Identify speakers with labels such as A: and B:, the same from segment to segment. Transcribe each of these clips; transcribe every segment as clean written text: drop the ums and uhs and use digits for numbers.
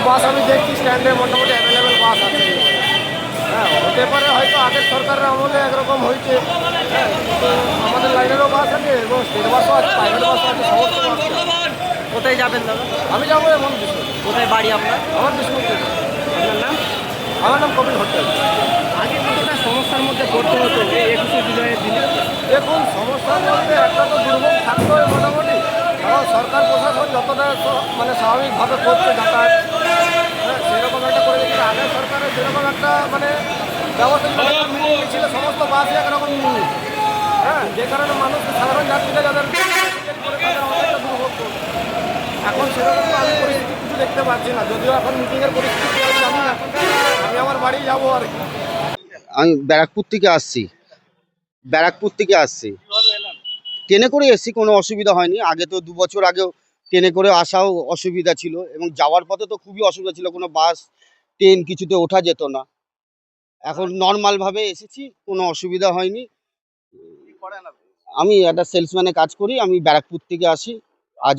A: বাস আমি দেখছি স্ট্যান্ডে মোটামুটি অ্যাভেলেবেল বাস আছে। হ্যাঁ, হতে পারে হয়তো আগের সরকারের আমলে একরকম হয়েছে। হ্যাঁ, কিন্তু আমাদের লাইনেরও বাস আছে এবং স্টেট বাসও আছে, প্রাইভেট বাসও আছে, সমস্ত বাস আছে।
B: কোথায় যাবেন দাদা?
A: আমি যাবো এমন বিষয়।
B: কোথায় বাড়ি আপনার?
A: আমার বিষ্ণুপুর।
B: আপনার নাম?
A: আমার নাম কপিল হোটেল।
B: আগে কতটা সমস্যার মধ্যে পড়তে হতো এই 21শে জুলাইয়ের দিনে?
A: দেখুন, সমস্যার মধ্যে একটা তো দুর্ভোগ থাকতো মোটামুটি, কারণ সরকার প্রশাসন যতটা মানে স্বাভাবিকভাবে করছে যাতায়াত, হ্যাঁ সেরকম একটা করে দিচ্ছে। আগের সরকারের যেরকম একটা মানে ব্যবস্থা ছিল, সমস্ত বাসই একরকম নিয়ে, হ্যাঁ, যে কারণে মানুষ সাধারণ যাত্রীরা যাদের অনেকটা দুর্ভোগ করছে। এখন সেরকম তো আমি পরিস্থিতি কিছু দেখতে পাচ্ছি না, যদিও এখন মিটিংয়ের পরিস্থিতি আমি জানি না। আমি আমার বাড়ি যাবো আর কি।
C: আমি ব্যারাকপুর থেকে আসছি। ট্রেনে করে এসেছি, কোনো অসুবিধা হয়নি। আগে তো 2 বছর আগেও ট্রেনে করে আসাও অসুবিধা ছিল এবং যাওয়ার পথে তো খুবই অসুবিধা ছিল, কোনো বাস ট্রেন কিছুতে ওঠা যেত না। এখন নর্মালভাবে এসেছি, কোনো অসুবিধা হয়নি। আমি একটা সেলসম্যানে কাজ করি, আমি ব্যারাকপুর থেকে আসি। আজ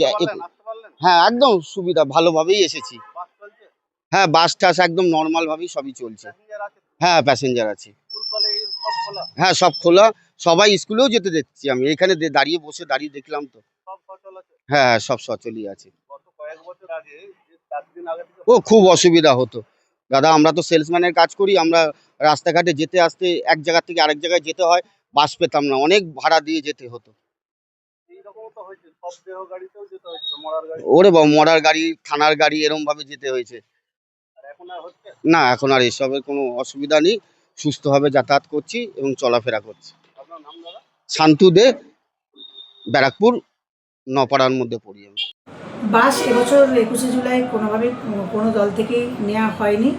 C: হ্যাঁ, একদম সুবিধা, ভালোভাবেই এসেছি। হ্যাঁ, বাস টাস একদম নর্মালভাবেই সবই চলছে। হ্যাঁ, প্যাসেঞ্জার আছে। হ্যাঁ, সব খোলা। সবাই স্কুলেও যেতে দেখছি, আমি এখানে দাঁড়িয়ে দেখলাম তো। হ্যাঁ, সব সচলই আছে। ও খুব অসুবিধা হতো দাদা, আমরা তো সেলসম্যানের কাজ করি, আমরা রাস্তাঘাটে যেতে আসতে এক জায়গা থেকে আরেক জায়গায় যেতে হয়, বাস পেতাম না, অনেক ভাড়া দিয়ে যেতে হতো। ওরে বাবা, মরার গাড়ি, থানার গাড়ি, এরম ভাবে যেতে হয়েছে। না, এখন আর এসবের কোনো অসুবিধা নেই, সুস্থভাবে যাতায়াত করছি এবং চলাফেরা করছি। শান্তু দে, ব্যারাকপুর নপাড়ার মধ্যে পড়ি আমি।
D: বাস এবছর 21শে জুলাই কোনোভাবেই কোনো দল থেকেই নেওয়া হয়নি।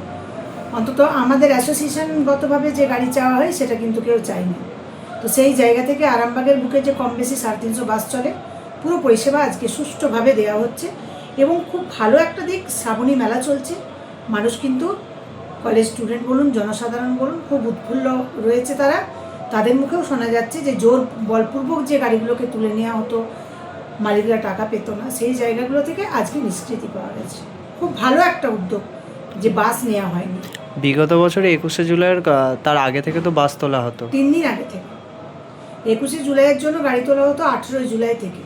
D: অন্তত আমাদের অ্যাসোসিয়েশনগতভাবে যে গাড়ি চাওয়া হয় সেটা কিন্তু কেউ চায়নি। তো সেই জায়গা থেকে আরামবাগের বুকে যে কম বেশি 350 বাস চলে, পুরো পরিষেবা আজকে সুষ্ঠুভাবে দেওয়া হচ্ছে এবং খুব ভালো একটা দিক, শ্রাবণী মেলা চলছে। মানুষ কিন্তু কলেজ স্টুডেন্ট বলুন, জনসাধারণ বলুন, খুব উৎফুল্ল রয়েছে তারা। তাদের মুখেও শোনা যাচ্ছে যে জোর বলপূর্বক যে গাড়িগুলোকে তুলে নেওয়া হতো, মালিকরা টাকা পেত না, সেই জায়গাগুলো থেকে আজকে নিষ্কৃতি পাওয়া গেছে। খুব ভালো একটা উদ্যোগ যে বাস নেওয়া হয়নি।
B: বিগত বছরে 21শে জুলাইয়ের তার আগে থেকে তো বাস তোলা হতো।
D: 3 দিন আগে থেকে 21শে জুলাইয়ের জন্য গাড়ি তোলা হতো 18 জুলাই থেকে।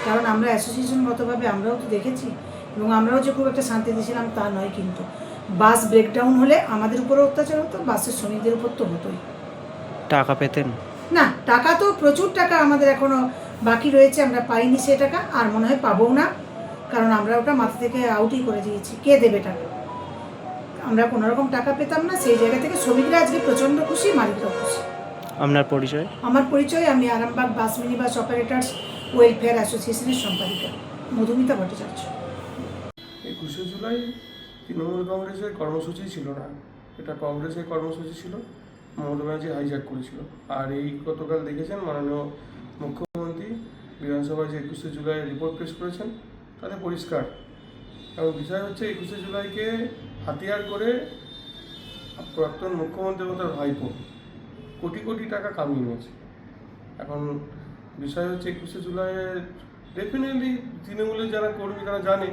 D: কারণ আমরা অ্যাসোসিয়েশনগতভাবে আমরাও তো দেখেছি এবং আমরাও যে খুব একটা শান্তিতে ছিলাম তা নয়, কিন্তু বাস ব্রেকডাউন হলে আমাদের উপরও অত্যাচার হতো, বাসের শ্রমিকদের উপর তো হতোই।
B: টাকা পেতেন
D: না, টাকা তো প্রচুর টাকা আমাদের এখনও বাকি রয়েছে, আমরা পাইনি সে টাকা, আর মনে হয় পাবও না, কারণ আমরা ওটা মাথা থেকে আউটই করে দিয়েছি। কে দেবে টাকা? আমরা কোনোরকম টাকা পেতাম না। সেই জায়গা থেকে শ্রমিকরা আজকে প্রচণ্ড খুশি, মালিকরাও খুশি।
B: আপনার পরিচয়?
D: আমার পরিচয়, আমি আরামবাগ বাস মিনি বাস অপারেটার্স ওয়েলফেয়ার অ্যাসোসিয়েশনের সম্পাদিকা মধুমিতা ভট্টাচার্য।
E: 21শে জুলাই তৃণমূল কংগ্রেসের কর্মসূচি ছিল না, এটা কংগ্রেসের কর্মসূচি ছিল, মমতা ব্যানার্জি হাইজ্যাক করেছিল। আর এই গতকাল দেখেছেন মাননীয় মুখ্যমন্ত্রী বিধানসভায় যে 21শে জুলাই রিপোর্ট পেশ করেছেন, তাতে পরিষ্কার। এবং বিষয় হচ্ছে 21শে জুলাইকে হাতিয়ার করে প্রাক্তন মুখ্যমন্ত্রী এবং তার ভাইপো কোটি কোটি টাকা কামিয়ে নিয়েছে। এখন বিষয় হচ্ছে 21শে জুলাইয়ে ডেফিনেটলি তৃণমূলের যারা কর্মী তারা জানে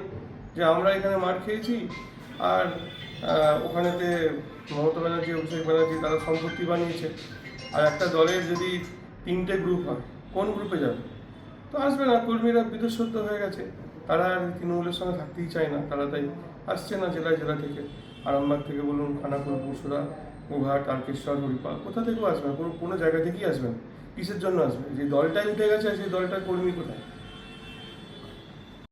E: যে আমরা এখানে মার খেয়েছি, আর ওখানেতে মমতা ব্যানার্জি, অভিষেক ব্যানার্জি তারা সম্পত্তি বানিয়েছে। আর একটা দলের যদি 3টে গ্রুপ হয়, কোন গ্রুপে যাবে? তো আসবে না। কর্মীরা বিদুঃসদ্য হয়ে গেছে, তারা আর তৃণমূলের সঙ্গে থাকতেই চায় না, তারা তাই আসছে না। জেলা থেকে, আরামবাগ থেকে বলুন, খানাকুল, পুরসুরা, গোঘাট, তারকেশ্বর, হরিপাল, কোথা থেকেও আসবে না, কোনো জায়গা থেকেই আসবে না। কিসের জন্য আসবে? যে দলটাই উঠে গেছে, সেই দলটার কর্মী কোথায়?